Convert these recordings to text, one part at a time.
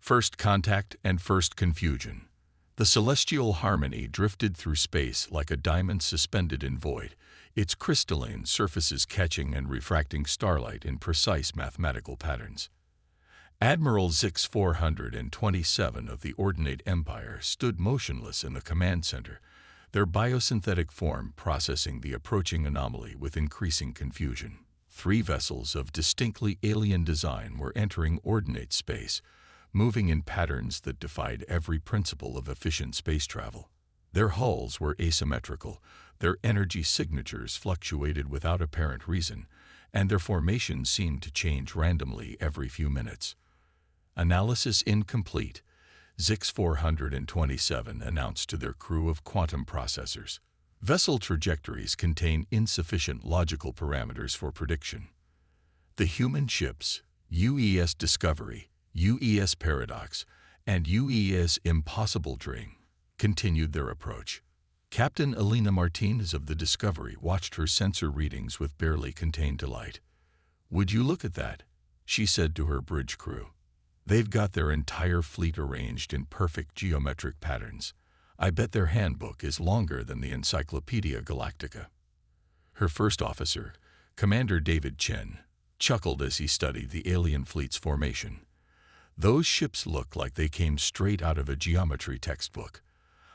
First contact and first confusion. The celestial harmony drifted through space like a diamond suspended in void, its crystalline surfaces catching and refracting starlight in precise mathematical patterns. Admiral Zix 427 of the Ordinate Empire stood motionless in the command center, their biosynthetic form processing the approaching anomaly with increasing confusion. 3 vessels of distinctly alien design were entering ordinate space, moving in patterns that defied every principle of efficient space travel. Their hulls were asymmetrical, their energy signatures fluctuated without apparent reason, and their formation seemed to change randomly every few minutes. Analysis incomplete, Zix 427 announced to their crew of quantum processors. Vessel trajectories contain insufficient logical parameters for prediction. The human ships, UES Discovery, UES Paradox, and UES Impossible Dream, continued their approach. Captain Elena Martinez of the Discovery watched her sensor readings with barely contained delight. "Would you look at that?" she said to her bridge crew. "They've got their entire fleet arranged in perfect geometric patterns. I bet their handbook is longer than the Encyclopedia Galactica." Her first officer, Commander David Chen, chuckled as he studied the alien fleet's formation. "Those ships look like they came straight out of a geometry textbook.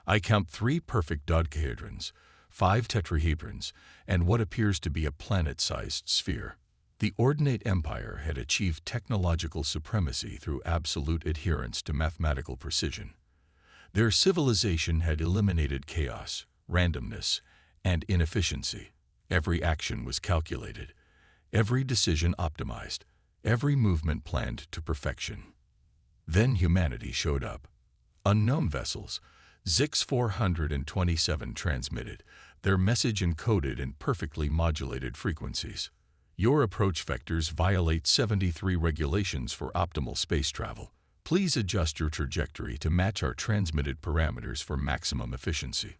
I count 3 perfect dodecahedrons, 5 tetrahedrons, and what appears to be a planet-sized sphere." The Ordinate Empire had achieved technological supremacy through absolute adherence to mathematical precision. Their civilization had eliminated chaos, randomness, and inefficiency. Every action was calculated, every decision optimized, every movement planned to perfection. Then humanity showed up. Unknown vessels, Zix 427 transmitted, their message encoded in perfectly modulated frequencies. "Your approach vectors violate 73 regulations for optimal space travel. Please adjust your trajectory to match our transmitted parameters for maximum efficiency."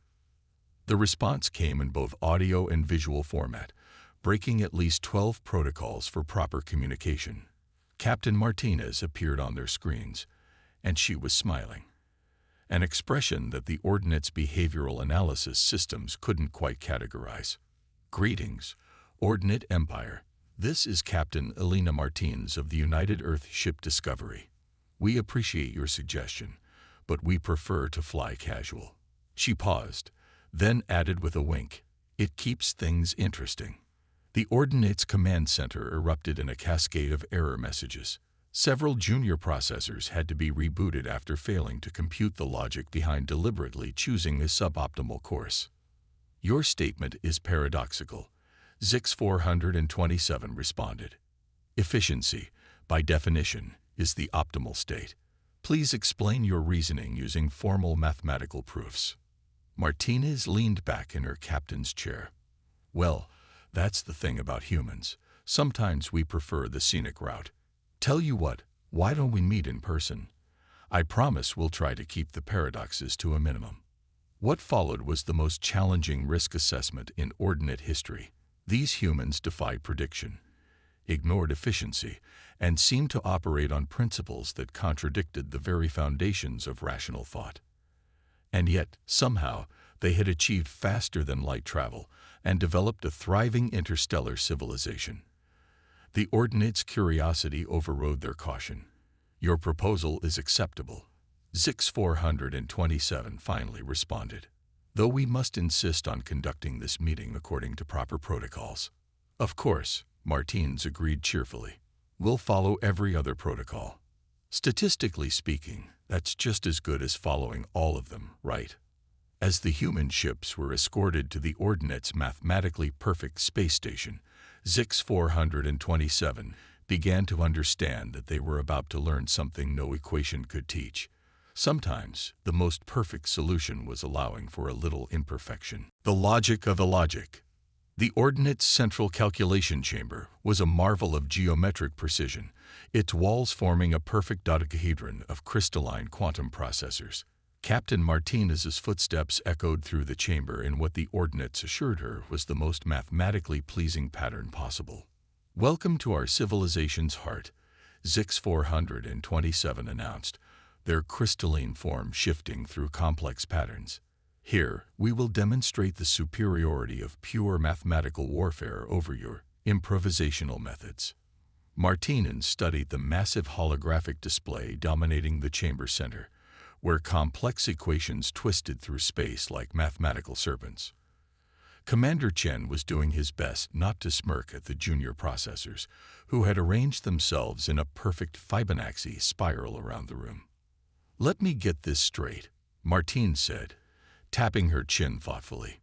The response came in both audio and visual format, breaking at least 12 protocols for proper communication. Captain Martinez appeared on their screens, and she was smiling. An expression that the Ordinate's behavioral analysis systems couldn't quite categorize. "Greetings, Ordinate Empire. This is Captain Elena Martinez of the United Earth Ship Discovery. We appreciate your suggestion, but we prefer to fly casual." She paused, then added with a wink, "It keeps things interesting." The Ordinate's command center erupted in a cascade of error messages. Several junior processors had to be rebooted after failing to compute the logic behind deliberately choosing a suboptimal course. "Your statement is paradoxical," Zix 427 responded. "Efficiency, by definition, is the optimal state. Please explain your reasoning using formal mathematical proofs." Martinez leaned back in her captain's chair. "Well, that's the thing about humans. Sometimes we prefer the scenic route. Tell you what, why don't we meet in person? I promise we'll try to keep the paradoxes to a minimum." What followed was the most challenging risk assessment in Ordinate history. These humans defied prediction, ignored efficiency, and seemed to operate on principles that contradicted the very foundations of rational thought. And yet, somehow, they had achieved faster-than-light travel and developed a thriving interstellar civilization. The Ordinate's curiosity overrode their caution. "Your proposal is acceptable," Zix 427 finally responded, "though we must insist on conducting this meeting according to proper protocols." "Of course," Martinez agreed cheerfully. "We'll follow every other protocol. Statistically speaking, that's just as good as following all of them, right?" As the human ships were escorted to the Ordinate's mathematically perfect space station, Zix 427 began to understand that they were about to learn something no equation could teach. Sometimes, the most perfect solution was allowing for a little imperfection. The logic of illogic. The Ordinate's central calculation chamber was a marvel of geometric precision, its walls forming a perfect dodecahedron of crystalline quantum processors. Captain Martinez's footsteps echoed through the chamber in what the Ordinates assured her was the most mathematically pleasing pattern possible. "Welcome to our civilization's heart," Zix 427 announced, their crystalline form shifting through complex patterns. Here, we will demonstrate the superiority of pure mathematical warfare over your improvisational methods. Martinez studied the massive holographic display dominating the chamber center, where complex equations twisted through space like mathematical serpents. Commander Chen was doing his best not to smirk at the junior processors, who had arranged themselves in a perfect Fibonacci spiral around the room. "Let me get this straight," Martine said, tapping her chin thoughtfully.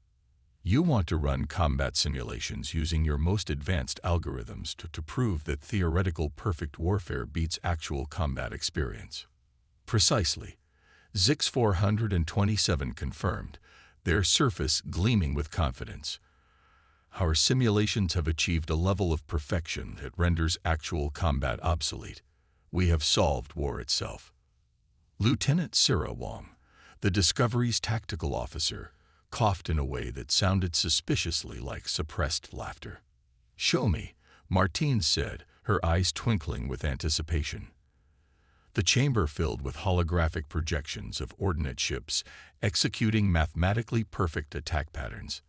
"You want to run combat simulations using your most advanced algorithms to prove that theoretical perfect warfare beats actual combat experience." "Precisely," Zix 427 confirmed, their surface gleaming with confidence. "Our simulations have achieved a level of perfection that renders actual combat obsolete. We have solved war itself." Lieutenant Sira Wong, the Discovery's tactical officer, coughed in a way that sounded suspiciously like suppressed laughter. "Show me," Martine said, her eyes twinkling with anticipation. The chamber filled with holographic projections of ordnance ships executing mathematically perfect attack patterns.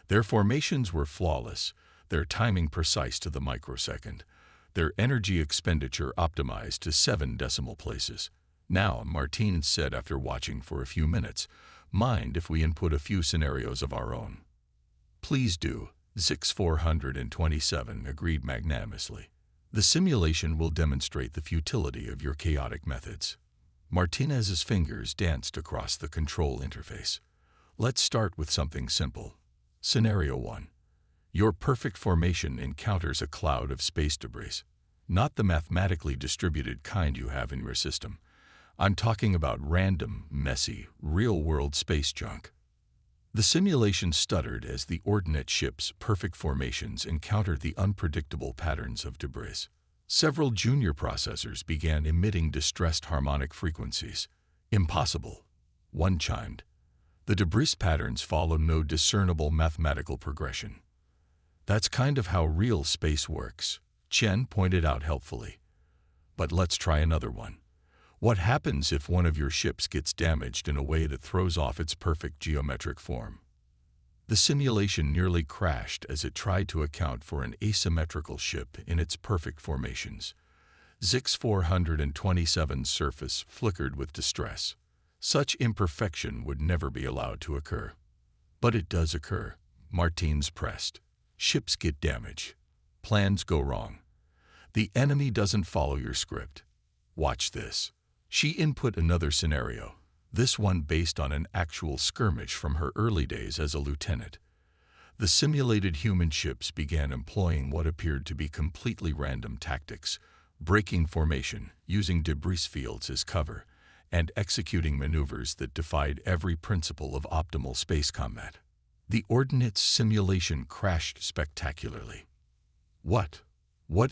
Their formations were flawless, their timing precise to the microsecond, their energy expenditure optimized to 7 decimal places. "Now," Martine said after watching for a few minutes, "mind if we input a few scenarios of our own?" "Please do," Zix 427 agreed magnanimously. "The simulation will demonstrate the futility of your chaotic methods." Martinez's fingers danced across the control interface. "Let's start with something simple. Scenario 1. Your perfect formation encounters a cloud of space debris. Not the mathematically distributed kind you have in your system. I'm talking about random, messy, real-world space junk." The simulation stuttered as the ordnance ship's perfect formations encountered the unpredictable patterns of debris. Several junior processors began emitting distressed harmonic frequencies. "Impossible," one chimed. "The debris patterns follow no discernible mathematical progression." "That's kind of how real space works," Chen pointed out helpfully. "But let's try another one. What happens if one of your ships gets damaged in a way that throws off its perfect geometric form?" The simulation nearly crashed as it tried to account for an asymmetrical ship in its perfect formations. Zix 427's surface flickered with distress. Such imperfection would never be allowed to occur. "But it does occur," Martines pressed. "Ships get damaged. Plans go wrong. The enemy doesn't follow your script. Watch this." She input another scenario, this one based on an actual skirmish from her early days as a lieutenant. The simulated human ships began employing what appeared to be completely random tactics, breaking formation, using debris fields as cover, and executing maneuvers that defied every principle of optimal space combat. The ordnance simulation crashed spectacularly. What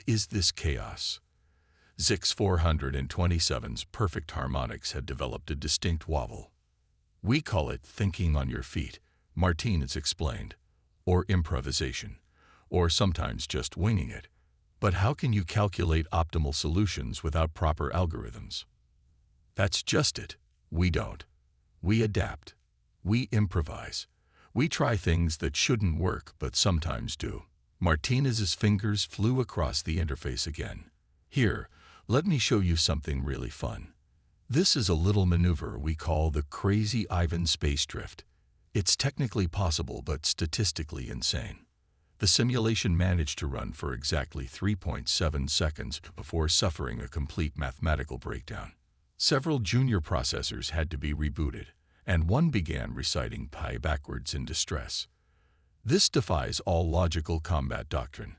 is this chaos?" Zix 427's perfect harmonics had developed a distinct wobble. "We call it thinking on your feet," Martinez explained, "or improvisation, or sometimes just winging it. But how can you calculate optimal solutions without proper algorithms?" "That's just it. We don't. We adapt. We improvise. We try things that shouldn't work but sometimes do." Martinez's fingers flew across the interface again. "Here, let me show you something really fun. This is a little maneuver we call the Crazy Ivan Space Drift. It's technically possible but statistically insane." The simulation managed to run for exactly 3.7 seconds before suffering a complete mathematical breakdown. Several junior processors had to be rebooted, and one began reciting pi backwards in distress. "This defies all logical combat doctrine."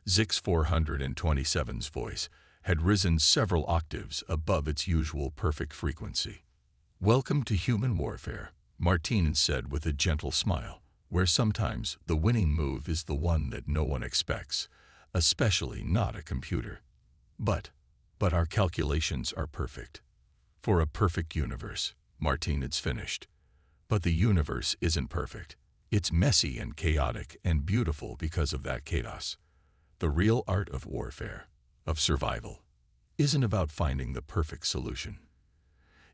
Zix 427's voice had risen several octaves above its usual perfect frequency. "Welcome to human warfare," Martinez said with a gentle smile, "where sometimes the winning move is the one that no one expects, especially not a computer. But our calculations are perfect. For a perfect universe," Martinez finished. "But the universe isn't perfect. It's messy and chaotic and beautiful because of that chaos. The real art of warfare, of survival, isn't about finding the perfect solution.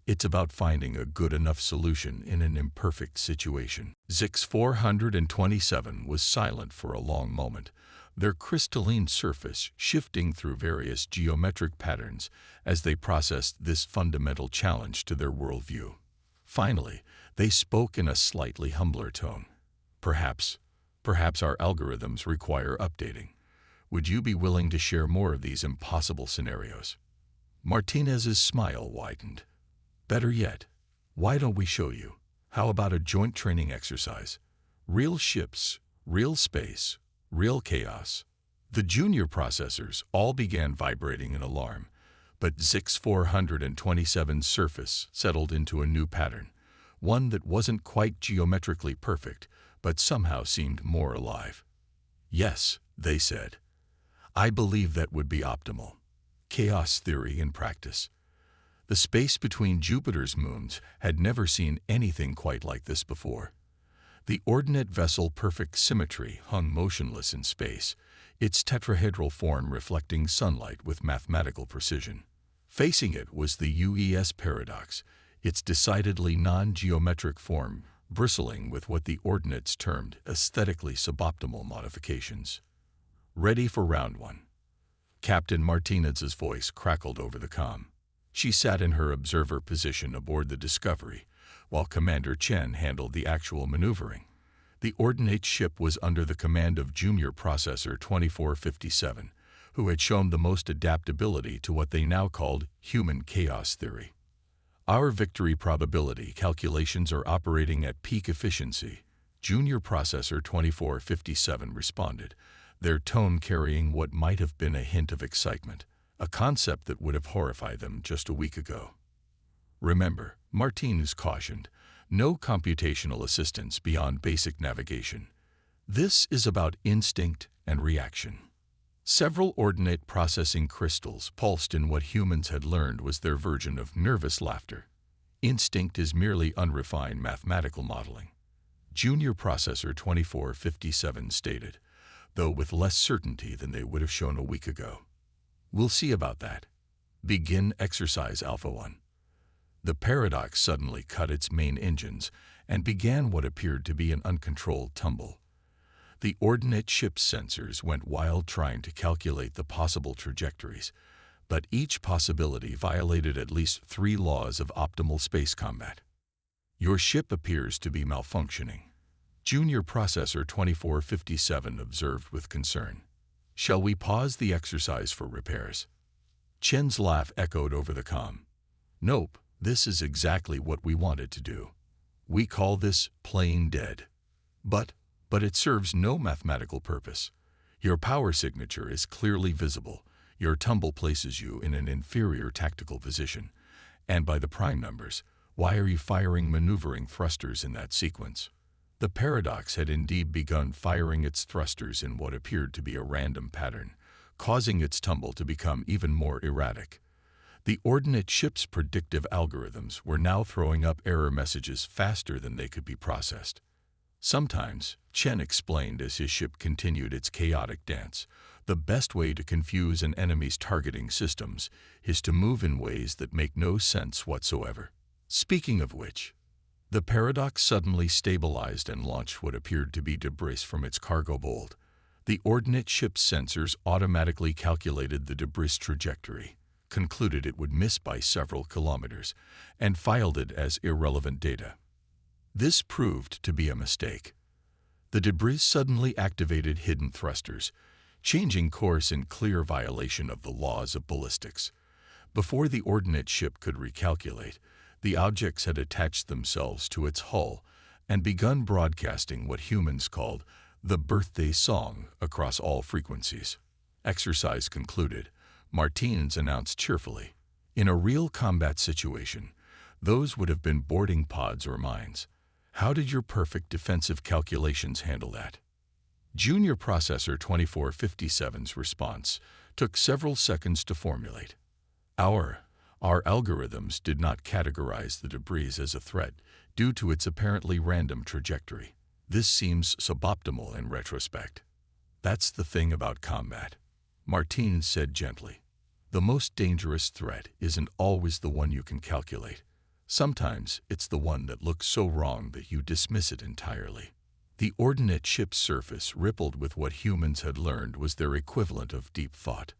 It's about finding a good enough solution in an imperfect situation. Zix-427 was silent for a long moment, their crystalline surface shifting through various geometric patterns as they processed this fundamental challenge to their worldview. Finally, they spoke in a slightly humbler tone. Perhaps our algorithms require updating. Would you be willing to share more of these impossible scenarios? Martinez's smile widened. Better yet, why don't we show you? How about a joint training exercise? Real ships, real space, real chaos. The junior processors all began vibrating in alarm, but Zix-427's surface settled into a new pattern, one that wasn't quite geometrically perfect, but somehow seemed more alive. Yes, they said. I believe that would be optimal. Chaos theory in practice. The space between Jupiter's moons had never seen anything quite like this before. The ordinate vessel perfect symmetry hung motionless in space, its tetrahedral form reflecting sunlight with mathematical precision. Facing it was the UES paradox, its decidedly non-geometric form bristling with what the ordinates termed aesthetically suboptimal modifications. Ready for round one. Captain Martinez's voice crackled over the comm. She sat in her observer position aboard the Discovery, while Commander Chen handled the actual maneuvering. The ordinate ship was under the command of Junior Processor 2457, who had shown the most adaptability to what they now called human chaos theory. Our victory probability calculations are operating at peak efficiency, Junior Processor 2457 responded, their tone carrying what might have been a hint of excitement, a concept that would have horrified them just a week ago. Remember, Martinez cautioned, no computational assistance beyond basic navigation. This is about instinct and reaction. Several ordinate processing crystals pulsed in what humans had learned was their version of nervous laughter. Instinct is merely unrefined mathematical modeling. Junior Processor 2457 stated, though with less certainty than they would have shown a week ago. We'll see about that. Begin exercise Alpha 1. The paradox suddenly cut its main engines and began what appeared to be an uncontrolled tumble. The ordinate ship's sensors went wild trying to calculate the possible trajectories, but each possibility violated at least 3 laws of optimal space combat. Your ship appears to be malfunctioning, Junior Processor 2457 observed with concern. Shall we pause the exercise for repairs? Chen's laugh echoed over the comm. Nope, this is exactly what we wanted to do. We call this playing dead. But it serves no mathematical purpose. Your power signature is clearly visible. Your tumble places you in an inferior tactical position. And by the prime numbers, why are you firing maneuvering thrusters in that sequence? The paradox had indeed begun firing its thrusters in what appeared to be a random pattern, causing its tumble to become even more erratic. The ordinate ship's predictive algorithms were now throwing up error messages faster than they could be processed. Sometimes, Chen explained as his ship continued its chaotic dance, the best way to confuse an enemy's targeting systems is to move in ways that make no sense whatsoever. Speaking of which, the paradox suddenly stabilized and launched what appeared to be debris from its cargo hold. The ordinate ship's sensors automatically calculated the debris trajectory, concluded it would miss by several kilometers, and filed it as irrelevant data. This proved to be a mistake. The debris suddenly activated hidden thrusters, changing course in clear violation of the laws of ballistics. Before the ordinate ship could recalculate, the objects had attached themselves to its hull and begun broadcasting what humans called the birthday song across all frequencies. Exercise concluded, Martinez announced cheerfully. In a real combat situation, those would have been boarding pods or mines. How did your perfect defensive calculations handle that? Junior Processor 2457's response took several seconds to formulate. Our algorithms did not categorize the debris as a threat due to its apparently random trajectory. This seems suboptimal in retrospect. That's the thing about combat, Martinez said gently. The most dangerous threat isn't always the one you can calculate. Sometimes it's the one that looks so wrong that you dismiss it entirely. The ordinate ship's surface rippled with what humans had learned was their equivalent of deep thought.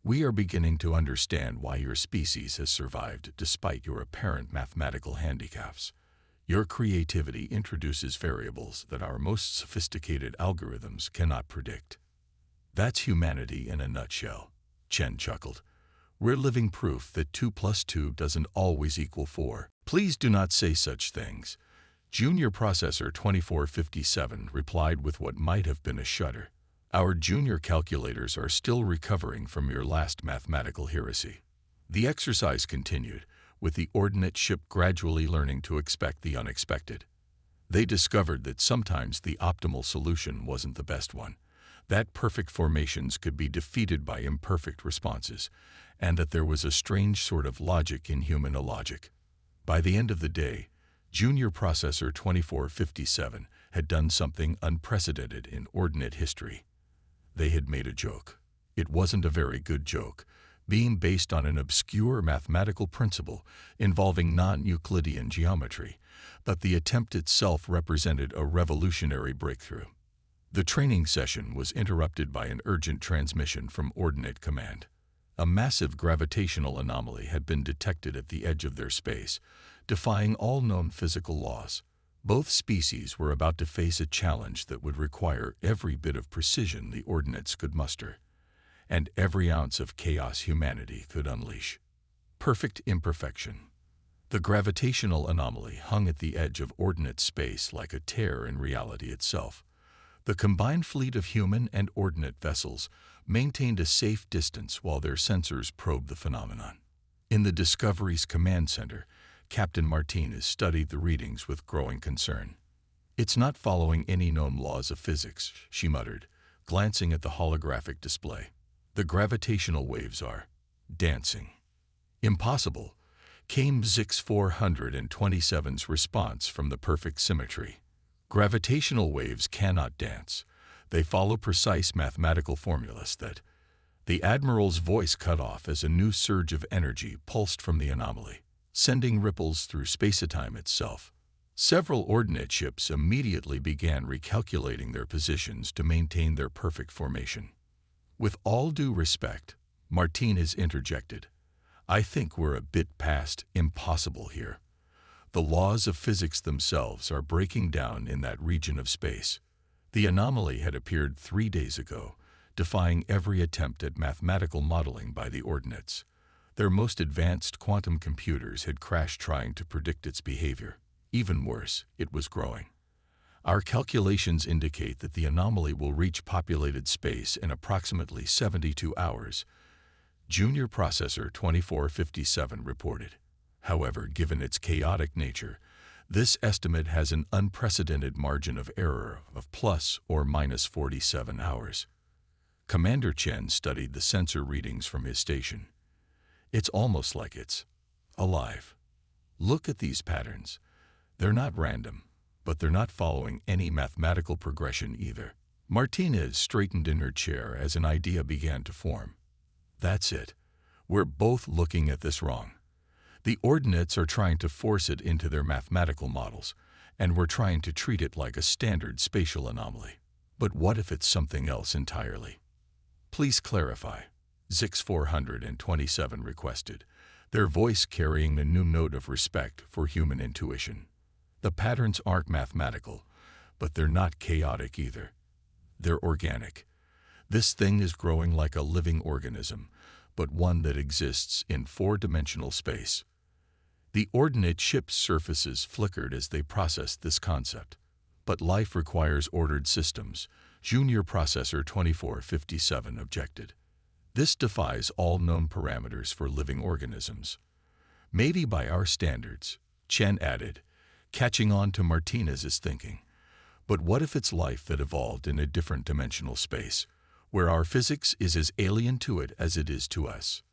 We are beginning to understand why your species has survived despite your apparent mathematical handicaps. Your creativity introduces variables that our most sophisticated algorithms cannot predict. That's humanity in a nutshell, Chen chuckled. We're living proof that 2 plus 2 doesn't always equal 4. Please do not say such things. Junior Processor 2457 replied with what might have been a shudder. Our junior calculators are still recovering from your last mathematical heresy. The exercise continued, with the ordinate ship gradually learning to expect the unexpected. They discovered that sometimes the optimal solution wasn't the best one, that perfect formations could be defeated by imperfect responses, and that there was a strange sort of logic in human illogic. By the end of the day, Junior Processor 2457 had done something unprecedented in ordinate history. They had made a joke. It wasn't a very good joke, being based on an obscure mathematical principle involving non-Euclidean geometry, but the attempt itself represented a revolutionary breakthrough. The training session was interrupted by an urgent transmission from Ordinate Command. A massive gravitational anomaly had been detected at the edge of their space, defying all known physical laws. Both species were about to face a challenge that would require every bit of precision the Ordinates could muster, and every ounce of chaos humanity could unleash. Perfect imperfection. The gravitational anomaly hung at the edge of Ordinate space like a tear in reality itself. The combined fleet of human and Ordinate vessels maintained a safe distance while their sensors probed the phenomenon. In the Discovery's command center, Captain Martinez studied the readings with growing concern. "It's not following any known laws of physics," she muttered, glancing at the holographic display. "The gravitational waves are dancing." "Impossible," came Zix 427's response from the perfect symmetry. "Gravitational waves cannot dance. They follow precise mathematical formulas that—" The Admiral's voice cut off as a new surge of energy pulsed from the anomaly, sending ripples through space-time itself. Several Ordinate ships immediately began recalculating their positions to maintain their perfect formation. "With all due respect," Martinez interjected, "I think we're a bit past impossible here. The laws of physics themselves are breaking down in that region of space." The anomaly had appeared 3 days ago, defying every attempt at mathematical modeling by the Ordinates. Their most advanced quantum computers had crashed trying to predict its behavior. Even worse, it was growing. "Our calculations indicate that the anomaly will reach populated space in approximately 72 hours, Junior Processor 2457 reported. However, given its chaotic nature, this estimate has an unprecedented margin of error of plus or minus 47 hours. Commander Chen studied the sensor readings from his station. "It's almost like it's alive. Look at these patterns. They're not random, but they're not following any mathematical progression either." Martinez straightened in her chair as an idea began to form. "That's it. We're both looking at this wrong. The Ordinates are trying to force it into their mathematical models, and we're trying to treat it like a standard spatial anomaly. But what if it's something else entirely?" "Please clarify," Zix 427 requested, their voice carrying a new note of respect for human intuition. "The patterns aren't mathematical, but they're not chaotic either. They're organic. This thing is growing like a living organism, but one that exists in 4-dimensional space." The Ordinate ship's surfaces flickered as they processed this concept. "But life requires ordered systems," Junior Processor 2457 objected. "This defies all known parameters for living organisms." "Maybe by our standards," Chen added, catching on to Martinez's thinking. "But what if it's life that evolved in a different dimensional space, where our physics is as alien to it as it is to us?"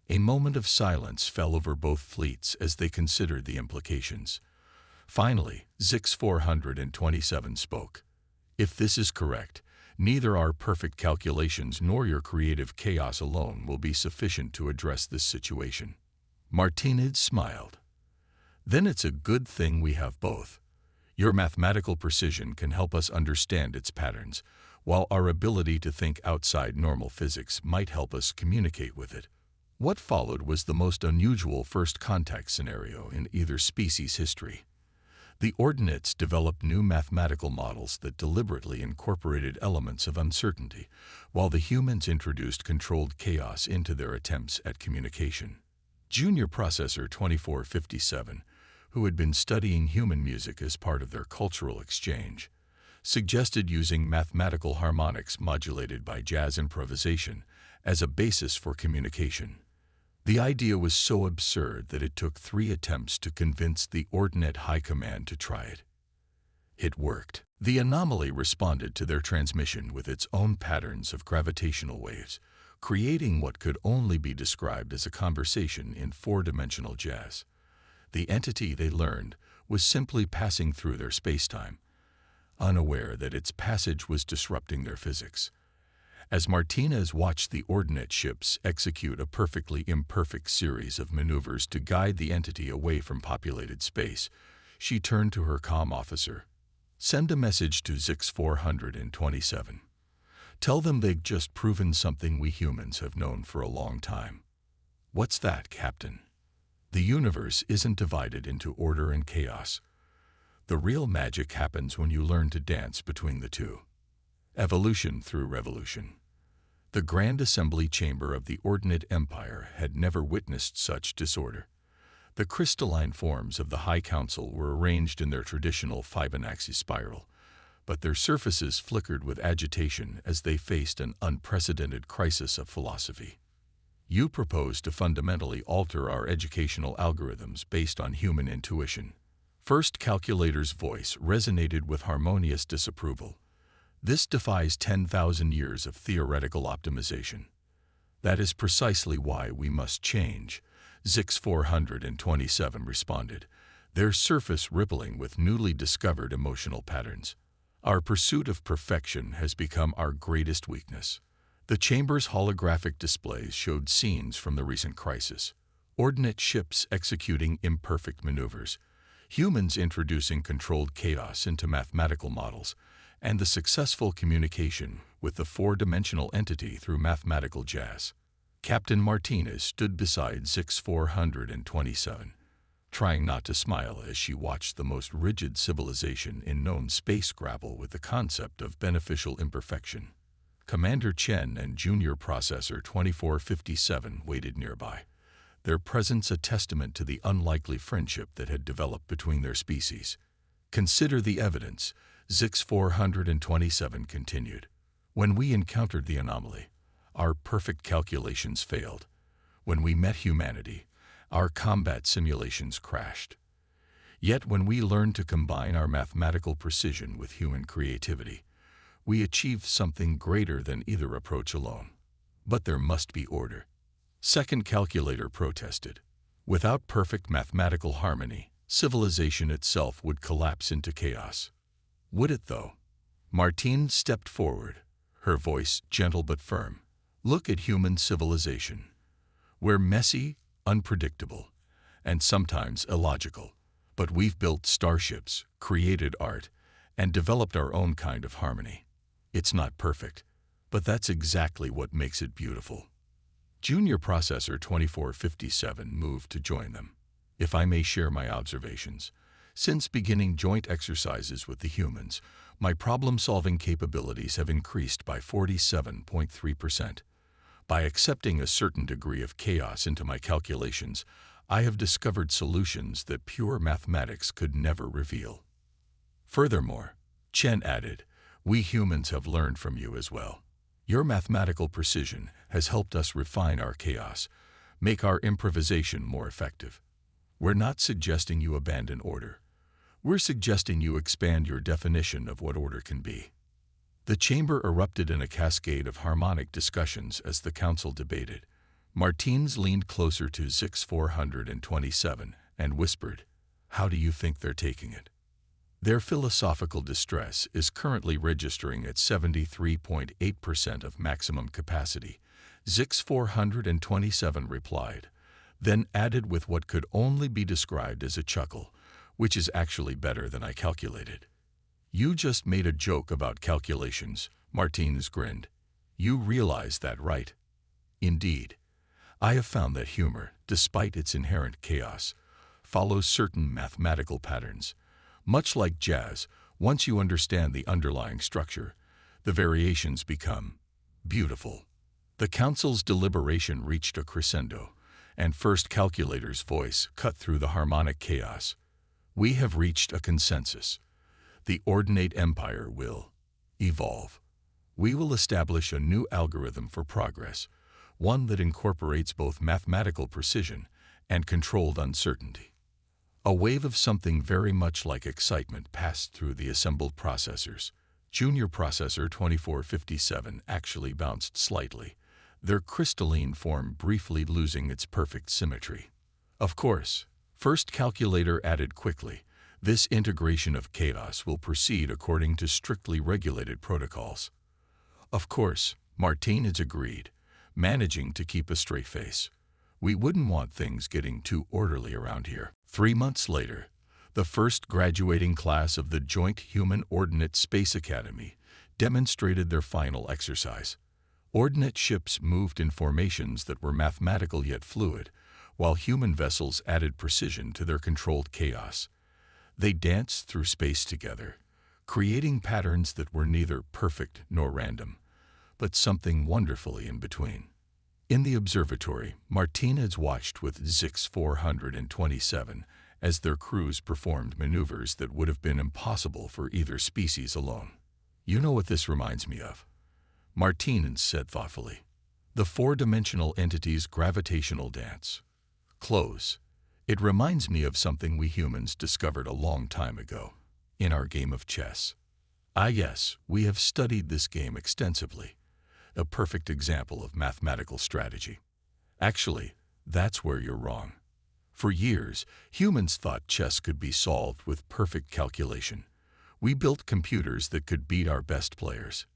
A moment of silence fell over both fleets as they considered the implications. Finally, Zix 427 spoke. "If this is correct, neither our perfect calculations nor your creative chaos alone will be sufficient to address this situation." Martinez smiled. Then it's a good thing we have both. Your mathematical precision can help us understand its patterns, while our ability to think outside normal physics might help us communicate with it. What followed was the most unusual first contact scenario in either species' history. The ordinates developed new mathematical models that deliberately incorporated elements of uncertainty, while the humans introduced controlled chaos into their attempts at communication. Junior Processor 2457, who had been studying human music as part of their cultural exchange, suggested using mathematical harmonics modulated by jazz improvisation as a basis for communication. The idea was so absurd that it took 3 attempts to convince the Ordinate High Command to try it. It worked. The anomaly responded to their transmission with its own patterns of gravitational waves, creating what could only be described as a conversation in 4-dimensional jazz. The entity, they learned, was simply passing through their spacetime, unaware that its passage was disrupting their physics. As Martinez watched the ordinate ships execute a perfectly imperfect series of maneuvers to guide the entity away from populated space, she turned to her comm officer. "Send a message to Zix 427. Tell them they've just proven something we humans have known for a long time." "What's that, Captain?" "The universe isn't divided into order and chaos. The real magic happens when you learn to dance between the two. Evolution through revolution." The Grand Assembly Chamber of the Ordinate Empire had never witnessed such disorder. The crystalline forms of the High Council were arranged in their traditional Fibonacci spiral, but their surfaces flickered with agitation as they faced an unprecedented crisis of philosophy. "You propose to fundamentally alter our educational algorithms based on human intuition." First Calculator's voice resonated with harmonious disapproval. "This defies 10,000 years of theoretical optimization." "That is precisely why we must change," Zix 427 responded, their surface rippling with newly discovered emotional patterns. "Our pursuit of perfection has become our greatest weakness." The chamber's holographic displays showed scenes from the recent crisis. Ordinate ships executing imperfect maneuvers, humans introducing controlled chaos into mathematical models, and the successful communication with the 4-dimensional entity through mathematical jazz. Captain Martinez stood beside Zix 427, trying not to smile as she watched the most rigid civilization in known space grapple with the concept of beneficial imperfection. Commander Chen and Junior Processor 2457 waited nearby, their presence a testament to the unlikely friendship that had developed between their species. "Consider the evidence," Zix 427 continued. "When we encountered the anomaly, our perfect calculations failed. When we met humanity, our combat simulations crashed. Yet when we learned to combine our mathematical precision with human creativity, we achieved something greater than either approach alone." "But there must be order," Second Calculator protested. "Without perfect mathematical harmony, civilization itself would collapse into chaos." "Would it, though?" Martine stepped forward, her voice gentle but firm. "Look at human civilization. We're messy, unpredictable, and sometimes illogical. But we've built starships, created art, and developed our own kind of harmony. It's not perfect, but that's exactly what makes it beautiful." Junior Processor 2457 moved to join them. "If I may share my observations, since beginning joint exercises with the humans, my problem-solving capabilities have increased by 47.3%. By accepting a certain degree of chaos into my calculations, I have discovered solutions that pure mathematics could never reveal." Furthermore, Chen added, "We humans have learned from you as well. Your mathematical precision has helped us refine our chaos, make our improvisation more effective. We're not suggesting you abandon order. We're suggesting you expand your definition of what order can be." The chamber erupted in a cascade of harmonic discussions as the council debated. Martins leaned closer to Zix 427 and whispered, "How do you think they're taking it?" "Their philosophical distress is currently registering at 73.8% of maximum capacity," Zix 427 replied, then added with what could only be described as a chuckle, which is actually better than I calculated. "You just made a joke about calculations," Martinez grinned. "You realize that, right?" "Indeed. I have found that humor, despite its inherent chaos, follows certain mathematical patterns. Much like jazz, once you understand the underlying structure, the variations become beautiful." The council's deliberation reached a crescendo, and First Calculator's voice cut through the harmonic chaos. "We have reached a consensus. The Ordinate Empire will evolve. We will establish a new algorithm for progress, one that incorporates both mathematical precision and controlled uncertainty." A wave of something very much like excitement passed through the assembled processors. Junior Processor 2457 actually bounced slightly, their crystalline form briefly losing its perfect symmetry. "Of course," First Calculator added quickly, "this integration of chaos will proceed according to strictly regulated protocols." "Of course," Martinez agreed, managing to keep a straight face. "We wouldn't want things getting too orderly around here." 3 months later, the first graduating class of the Joint Human Ordinate Space Academy demonstrated their final exercise. Ordinate ships moved in formations that were mathematical yet fluid, while human vessels added precision to their controlled chaos. They danced through space together, creating patterns that were neither perfect nor random, but something wonderfully in between. In the observatory, Martinez watched with Zix 427 as their crews performed maneuvers that would have been impossible for either species alone. "You know what this reminds me of?" Martinez said thoughtfully. "The four-dimensional entity's gravitational dance. Close. It reminds me of something we humans discovered a long time ago, in our game of chess. Ah yes, we have studied this game extensively. A perfect example of mathematical strategy." "Actually, that's where you're wrong. For years, humans thought chess could be solved with perfect calculation. We built computers that could beat our best players.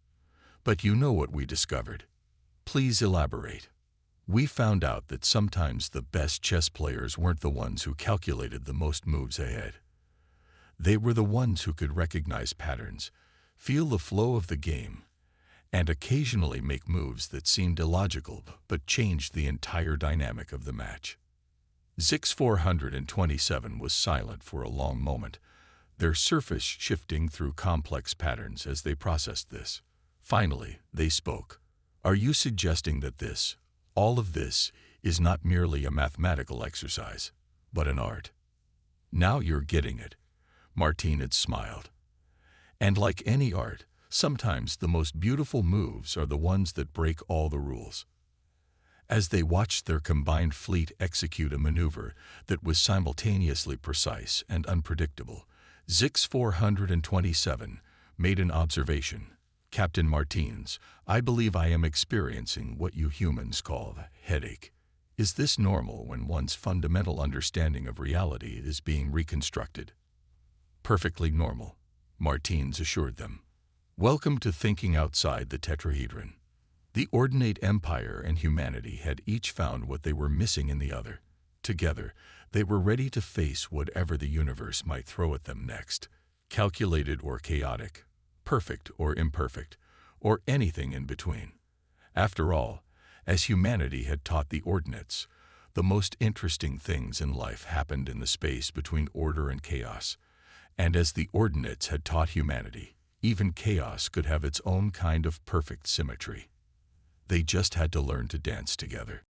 But you know what we discovered." "Please elaborate." "We found out that sometimes the best chess players weren't the ones who calculated the most moves ahead. They were the ones who could recognize patterns, feel the flow of the game, and occasionally make moves that seemed illogical but changed the entire dynamic of the match." Zix 427 was silent for a long moment, their surface shifting through complex patterns as they processed this. Finally, they spoke. "Are you suggesting that all of this, is not merely a mathematical exercise, but an art?" "Now you're getting it," Martinez smiled. "And like any art, sometimes the most beautiful moves are the ones that break all the rules." As they watched their combined fleet execute a maneuver that was simultaneously precise and unpredictable, Zix 427 made an observation. "Captain Martinez, I believe I am experiencing what you humans call a headache. Is this normal when one's fundamental understanding of reality is being reconstructed?" "Perfectly normal," Martinez assured them. "Welcome to thinking outside the tetrahedron." The Ordinate Empire and humanity had each found what they were missing in the other. Together, they were ready to face whatever the universe might throw at them next, calculated or chaotic, perfect or imperfect, or anything in between. After all, as humanity had taught the Ordinates, the most interesting things in life happened in the space between order and chaos. And as the Ordinates had taught humanity, even chaos could have its own kind of perfect symmetry. They just had to learn to dance together.